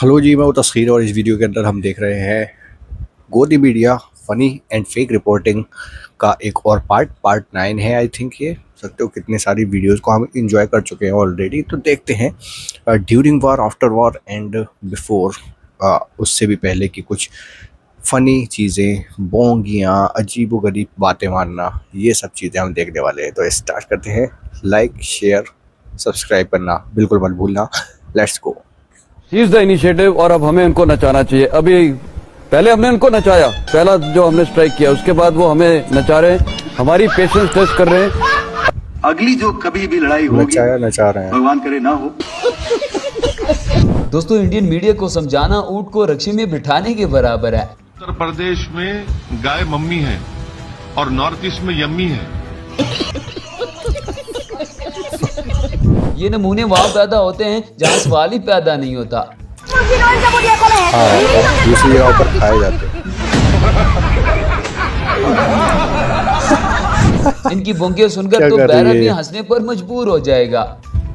Hello जी, मैं वो तस्खीर और इस वीडियो के अंदर हम देख रहे हैं गोदी media funny and fake reporting का एक और पार्ट 9 है। आई थिंक ये सकते हो कितने सारी वीडियोस को हम इंजॉय कर चुके हैं ऑलरेडी। तो देखते हैं during war, after war and before, उससे भी पहले की कुछ फ़नी चीज़ें, बोंगियाँ, अजीबोगरीब बातें मारना, ये सब चीज़ें हम देखने वाले हैं। तो स्टार्ट करते हैं। लाइक, शेयर, सब्सक्राइब करना बिल्कुल मत भूलना। Let's go. Seize the initiative और अब हमें इनको नचाना चाहिए। अभी पहले हमने इनको नचाया, पहला जो हमने स्ट्राइक किया, उसके बाद वो हमें नचा रहे हैं, हमारी पेशेंस टेस्ट कर रहे हैं। अगली जो कभी भी लड़ाई होगी, नचा रहे हैं, भगवान करे ना हो। दोस्तों, इंडियन मीडिया को समझाना ऊंट को रक्षी में बिठाने के बराबर है। उत्तर प्रदेश में गाय मम्मी है और नॉर्थ ईस्ट में यम्मी है। ये नमूने वहाँ पैदा होते हैं जहाँ सवाल ही पैदा नहीं होता। दूसरी जगह पर खाए जाते हैं। इनकी बोंगियां सुनकर तो बैरा भी हंसने पर मजबूर हो जाएगा।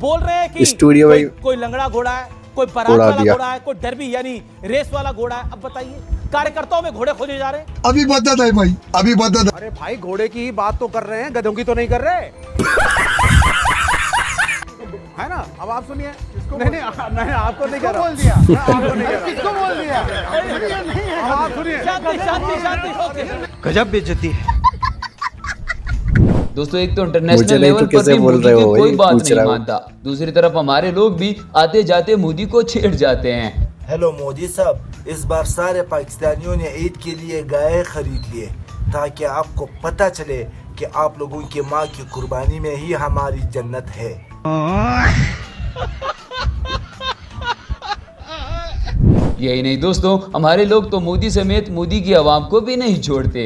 बोल रहे हैं कि स्टूडियो में कोई लंगड़ा घोड़ा है, कोई पराग वाला घोड़ा है, कोई डर्बी यानी रेस वाला घोड़ा है। अब बताइए, कार्यकर्ताओं में घोड़े खोजे जा रहे हैं। अभी बदत है भाई, अभी बदत। अरे भाई, घोड़े की ही बात तो कर रहे हैं, गधों की तो नहीं कर रहे है ना। अब आप सुनिए। नहीं, आपको नहीं कह रहा। बोल दिया, आपको नहीं कह रहा। किसको बोल दिया? आप सुनिए। शांति। गजब बेइज्जती है। दोस्तों, एक तो इंटरनेशनल लेवल पर भी मोदी की कोई बात नहीं मानता, दूसरी तरफ हमारे लोग भी आते जाते मोदी को छेड़ जाते हैं। हेलो मोदी साहब, इस बार सारे पाकिस्तानियों ने ईद के लिए गाय खरीद लिए ताकि आपको पता चले कि आप लोगों की माँ की कुर्बानी में ही हमारी जन्नत है। यही नहीं दोस्तों, हमारे लोग तो मोदी समेत मोदी की आवाम को भी नहीं छोड़ते।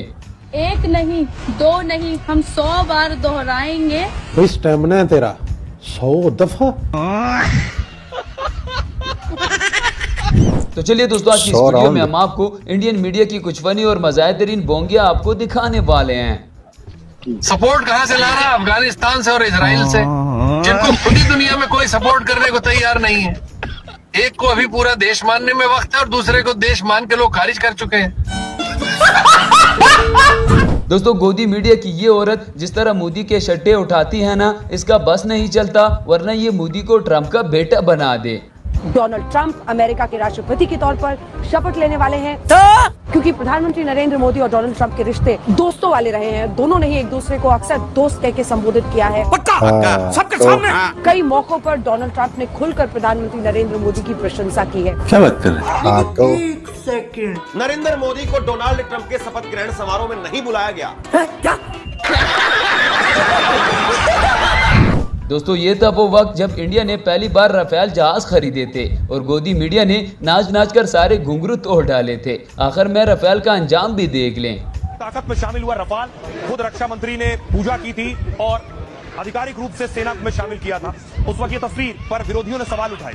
एक नहीं, दो नहीं, हम 100 बार दोहराएंगे। भाई स्टैमिना है तेरा 100 दफा। तो चलिए दोस्तों, आज की इस वीडियो में हम आपको इंडियन मीडिया की कुछ फनी और मज़ाहिरीन बोंगियां आपको दिखाने वाले हैं। सपोर्ट कहां से ला रहा है? अफगानिस्तान से और इजराइल से, जिनको पूरी दुनिया में कोई सपोर्ट करने को तैयार नहीं है। एक को अभी पूरा देश मानने में वक्त है और दूसरे को देश मान के लोग खारिज कर चुके हैं। दोस्तों, गोदी मीडिया की ये औरत जिस तरह मोदी के शट्टे उठाती है ना, इसका बस नहीं चलता, वरना ये मोदी को ट्रम्प का बेटा बना दे। डोनाल्ड ट्रंप अमेरिका के राष्ट्रपति के तौर पर शपथ लेने वाले हैं, क्योंकि प्रधानमंत्री नरेंद्र मोदी और डोनाल्ड ट्रंप के रिश्ते दोस्तों वाले रहे हैं। दोनों ने ही एक दूसरे को अक्सर दोस्त कह के संबोधित किया है। सबके सामने कई मौकों पर डोनाल्ड ट्रंप ने खुलकर प्रधानमंत्री नरेंद्र मोदी की प्रशंसा की है। क्या बात कर रहे हैं? तो एक सेकंड, नरेंद्र मोदी को डोनाल्ड ट्रंप के शपथ ग्रहण समारोह में नहीं बुलाया गया। क्या? दोस्तों, ये था वो वक्त जब इंडिया ने पहली बार राफेल जहाज खरीदे थे और गोदी मीडिया ने नाच नाच कर सारे घुंघरू तोड़ डाले थे। आखिर में राफेल का अंजाम भी देख लें। ताकत में शामिल हुआ रफाल, खुद रक्षा मंत्री ने पूजा की थी और आधिकारिक रूप से सेना में शामिल किया था। उस वक्त ये तस्वीर पर विरोधियों ने सवाल उठाए।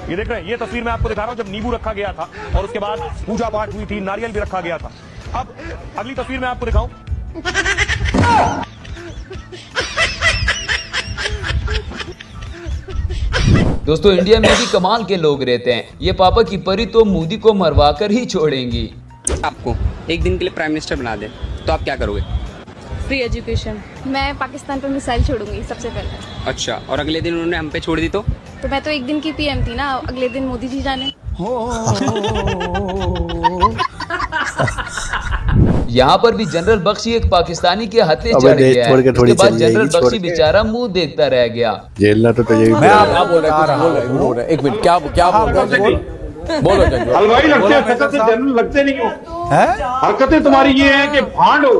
ये देख रहे हैं, ये तस्वीर मैं आपको दिखा रहा हूँ जब नींबू रखा गया था और उसके बाद पूजा पाठ हुई थी, नारियल भी रखा गया था। अब अगली तस्वीर मैं आपको दिखाऊं। दोस्तों, इंडिया में भी कमाल के लोग रहते हैं। ये पापा की परी तो मोदी को मरवा कर ही छोड़ेंगी। आपको एक दिन के लिए प्राइम मिनिस्टर बना दे तो आप क्या करोगे? Free education. मैं पाकिस्तान पर मिसाइल छोड़ूंगी सबसे पहले। अच्छा, और अगले दिन उन्होंने हम पे छोड़ दी तो मैं तो एक दिन की पीएम थी ना, अगले दिन मोदी जी जाने। यहाँ पर भी जनरल बख्शी एक पाकिस्तानी के हत्थे चढ़ गया है। उसके बाद जनरल बख्शी बेचारा मुंह देखता रह गया। जेलना तो यही मैं आप बोल रहे हैं, एक मिनट, क्या बोल रहे हैं? बोलो हलवाई लगते हैं, जनरल लगते नहीं हो। हरकतें तुम्हारी ये है कि भांड हो।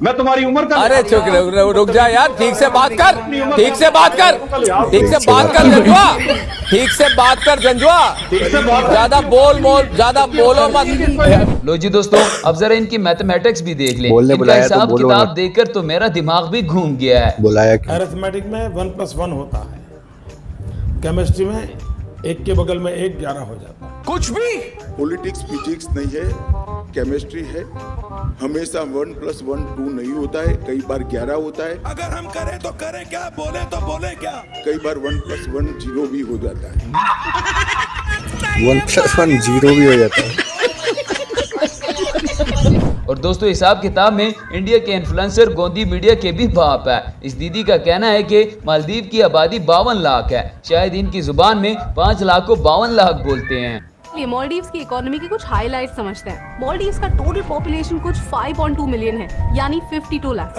मैं तुम्हारी उम्र का। अरे चुप रुक जा यार, ठीक से बात कर, ठीक से बात कर, ठीक से बात कर जंजुआ, ठीक से बात कर जंजुआ, ज्यादा बोलो मत। लो जी दोस्तों, अब जरा इनकी मैथमेटिक्स भी देख लें। इनका हिसाब किताब देखकर तो मेरा दिमाग भी घूम गया है। बुलाया अरिथमेटिक में 1 + 1 होता है, केमिस्ट्री में 1 के बगल में 1 11 हो जाता है। कुछ भी पॉलिटिक्स फिजिक्स नहीं है, केमिस्ट्री है। हमेशा 1+1 2 नहीं होता है, कई बार 11 होता है। अगर हम करें तो करें क्या, बोले तो बोले क्या। कई बार 1+1 0 भी हो जाता है। 1+1 0 भी हो जाता है। और दोस्तों हिसाब किताब में इंडिया के इन्फ्लुएंसर गोदी मीडिया के भी बाप है। इस दीदी का कहना है कि मालदीव की आबादी 52 लाख है, शायद इनकी जुबान में 5 लाख को 52 लाख बोलते हैं। मालदीव्स की इकोनॉमी की कुछ हाइलाइट समझते हैं। मालदीव्स का टोटल पॉपुलेशन कुछ 5.2 मिलियन है, यानी 52 लाख।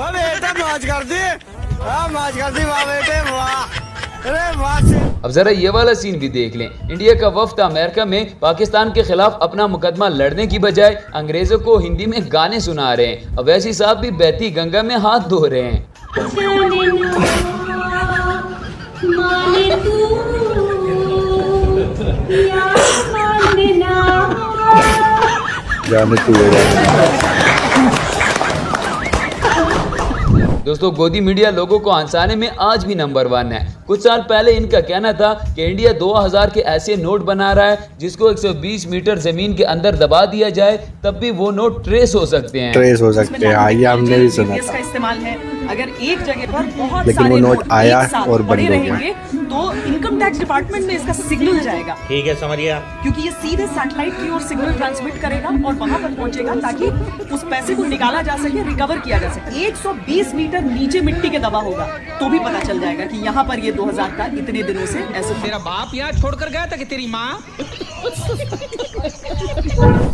अब जरा ये वाला सीन भी देख लें। इंडिया का वफ्द अमेरिका में पाकिस्तान के खिलाफ अपना मुकदमा लड़ने की बजाय अंग्रेजों को हिंदी में गाने सुना रहे हैं। अवैसी साहब भी बहती गंगा में हाथ धो रहे हैं। दोस्तों गोदी मीडिया लोगों को हंसाने में आज भी नंबर 1 है। कुछ साल पहले इनका कहना था कि इंडिया 2000 के ऐसे नोट बना रहा है जिसको 120 मीटर जमीन के अंदर दबा दिया जाए तब भी वो नोट ट्रेस हो सकते हैं। ट्रेस हो सकते हैं, ये हमने भी सुना था। इस्तेमाल है। अगर एक जगह पर बहुत लेकिन वो नोट आया और बंद हो गया, तो इनकम टैक्स डिपार्टमेंट में इसका सिग्नल जाएगा। ठीक है, समझिए, क्योंकि ये सीधे सैटेलाइट की ओर सिग्नल ट्रांसमिट करेगा और वहां पर पहुंचेगा ताकि उस पैसे को निकाला जा सके, रिकवर किया जा सके। 120 मीटर नीचे मिट्टी के दबा होगा तो भी पता चल जाएगा कि यहाँ पर ये 2000 का इतने दिनों से ऐसे। तेरा बाप यहाँ छोड़कर गया था कि तेरी माँ?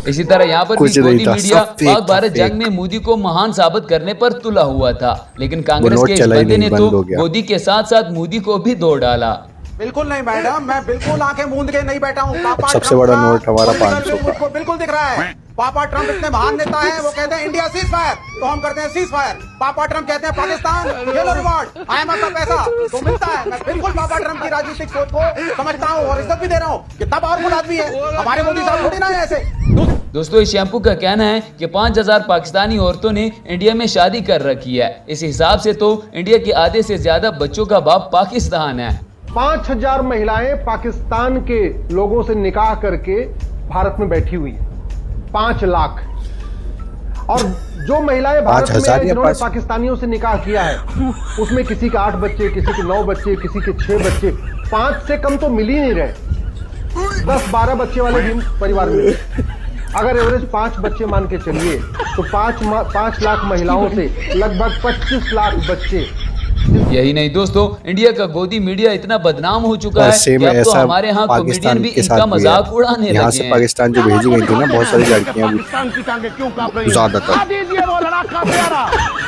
इसी तरह यहाँ पर भी गोदी मीडिया पाक भारत जंग में मोदी को महान साबित करने पर तुला हुआ था, लेकिन कांग्रेस के इस बंदे ने तो मोदी के साथ साथ मोदी को भी दो डाला। बिल्कुल नहीं मैडम, मैं बिल्कुल आंखें मूंद के नहीं बैठा हूँ। सबसे बड़ा नोट हमारा 500 का बिल्कुल दिख रहा है। पापा ट्रम्प इतने महान नेता हैं, वो कहते हैं इंडिया सीज फायर, तो हम करते हैं सीज फायर। पापा ट्रम्प कहते हैं पाकिस्तान ये लो रिवॉर्ड, IMF का पैसा तो मिलता है। मैं बिल्कुल पापा ट्रम्प की राजनीतिक सोच को समझता हूँ और इज्जत भी दे रहा हूँ। कितना पावरफुल आदमी है हमारे मोदी साहब, थोड़ी ना है ऐसे। दोस्तों इस शैम्पू का कहना है कि 5000 पाकिस्तानी औरतों ने इंडिया में शादी कर रखी है। इस हिसाब से तो इंडिया के आधे से ज्यादा बच्चों का बाप पाकिस्तान है। 5000 महिलाएं पाकिस्तान के लोगों से निकाह करके भारत में बैठी हुई है। 5 लाख। और जो महिलाएं भारत में जिन्होंने पाकिस्तानियों से निकाह किया है उसमें किसी के 8 बच्चे, किसी के 9 बच्चे, किसी के 6 बच्चे, 5 से कम तो मिल ही नहीं रहे। 10-12 बच्चे वाले भी परिवार में अगर एवरेज 5 बच्चे मान के चलिए तो 5 लाख महिलाओं से लगभग 25 लाख बच्चे। यही नहीं दोस्तों, इंडिया का गोदी मीडिया इतना बदनाम हो चुका है कि अब तो हमारे यहाँ कॉमेडियन भी इनका मजाक उड़ाने लगे हैं। यहाँ से पाकिस्तान जो भेजी गई थी ना, बहुत सारी लड़कियां भी ज्यादातर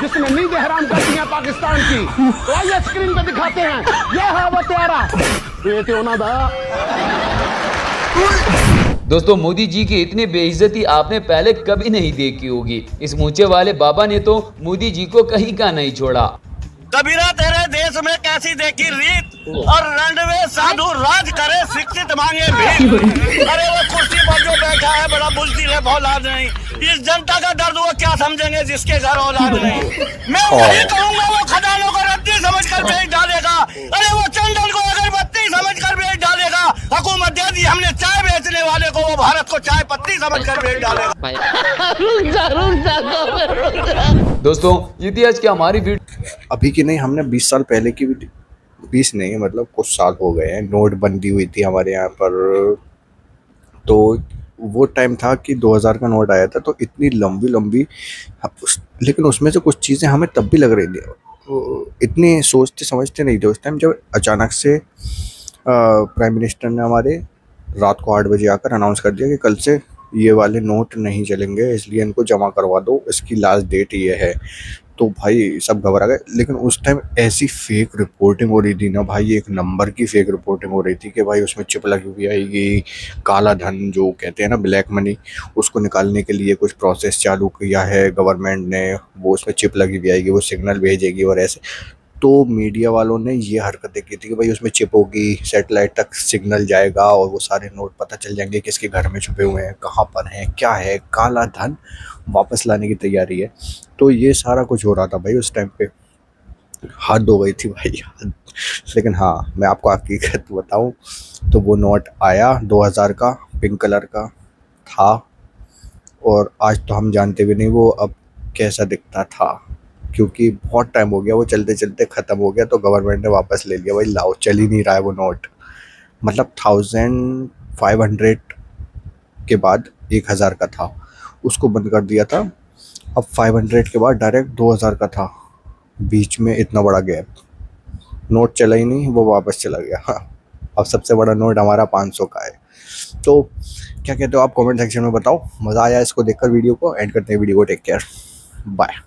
जिसने नींद हराम कर दी है पाकिस्तान की, तो आइए स्क्रीन पे दिखाते हैं। ये है वो त्यारा दोस्तों मोदी जी की इतनी बेइज्जती आपने पहले कभी नहीं देखी होगी। इस मूंछे वाले बाबा ने तो मोदी जी को कहीं का नहीं छोड़ा। कबीरा तेरे देश में कैसी देखी रीत और रंडवे साधु राज करे शिक्षित मांगे भीख। अरे वो कुर्सी पर जो बैठा है बड़ा बुजदिल है, औलाद नहीं। इस जनता का दर्द वो क्या समझेंगे जिसके घर औलाद नहीं। मैं वही कहूँगा वो खदानों को रद्दी समझकर भेज डालेगा। अरे वो चंदन को अगरबत्ती समझकर भेज डालेगा। हुकूमत दे दी हमने चाय बेचने वाले को, वो भारत को चाय पत्ती समझकर भेज डालेगा। दोस्तों ये थी आज की हमारी वीडियो। अभी की नहीं, हमने 20 साल पहले की, 20 नहीं मतलब कुछ साल हो गए हैं, नोटबंदी हुई थी हमारे यहाँ पर। तो वो टाइम था कि 2000 का नोट आया था, तो इतनी लंबी लेकिन उसमें से कुछ चीज़ें हमें तब भी लग रही थी, इतनी सोचते समझते नहीं थे उस टाइम। जब अचानक से प्राइम मिनिस्टर ने हमारे रात को 8 बजे आकर अनाउंस कर दिया कि कल से ये वाले नोट नहीं चलेंगे, इसलिए इनको जमा करवा दो, इसकी लास्ट डेट ये है। तो भाई सब घबरा गए। लेकिन उस टाइम ऐसी फेक रिपोर्टिंग हो रही थी ना भाई, एक नंबर की फेक रिपोर्टिंग हो रही थी कि भाई उसमें चिप लगी हुई आएगी, काला धन जो कहते हैं ना ब्लैक मनी, उसको निकालने के लिए कुछ प्रोसेस चालू किया है गवर्नमेंट ने, वो उसमें चिप लगी हुई आएगी, वो सिग्नल भेजेगी और ऐसे। तो मीडिया वालों ने ये हरकतें की थी कि भाई उसमें चिप होगी, सैटेलाइट तक सिग्नल जाएगा और वो सारे नोट पता चल जाएंगे किसके घर में छुपे हुए हैं, कहाँ पर हैं, क्या है, काला धन वापस लाने की तैयारी है। तो ये सारा कुछ हो रहा था भाई उस टाइम पे, हद हो गई थी भाई हद। लेकिन हाँ मैं आपको हकीकत बताऊं तो वो नोट आया 2000 का, पिंक कलर का था और आज तो हम जानते भी नहीं वो अब कैसा दिखता था, क्योंकि बहुत टाइम हो गया, वो चलते चलते ख़त्म हो गया तो गवर्नमेंट ने वापस ले लिया। भाई लाओ, चल ही नहीं रहा है वो नोट। मतलब 1500 के बाद 1000 का था, उसको बंद कर दिया था। अब 500 के बाद डायरेक्ट 2000 का था, बीच में इतना बड़ा गैप, नोट चला ही नहीं, वो वापस चला गया। हाँ, अब सबसे बड़ा नोट हमारा 500 का है। तो क्या कहते हो आप कमेंट सेक्शन में बताओ। मज़ा आया इसको देखकर वीडियो को। एंड करते हैं वीडियो को। Take care, bye.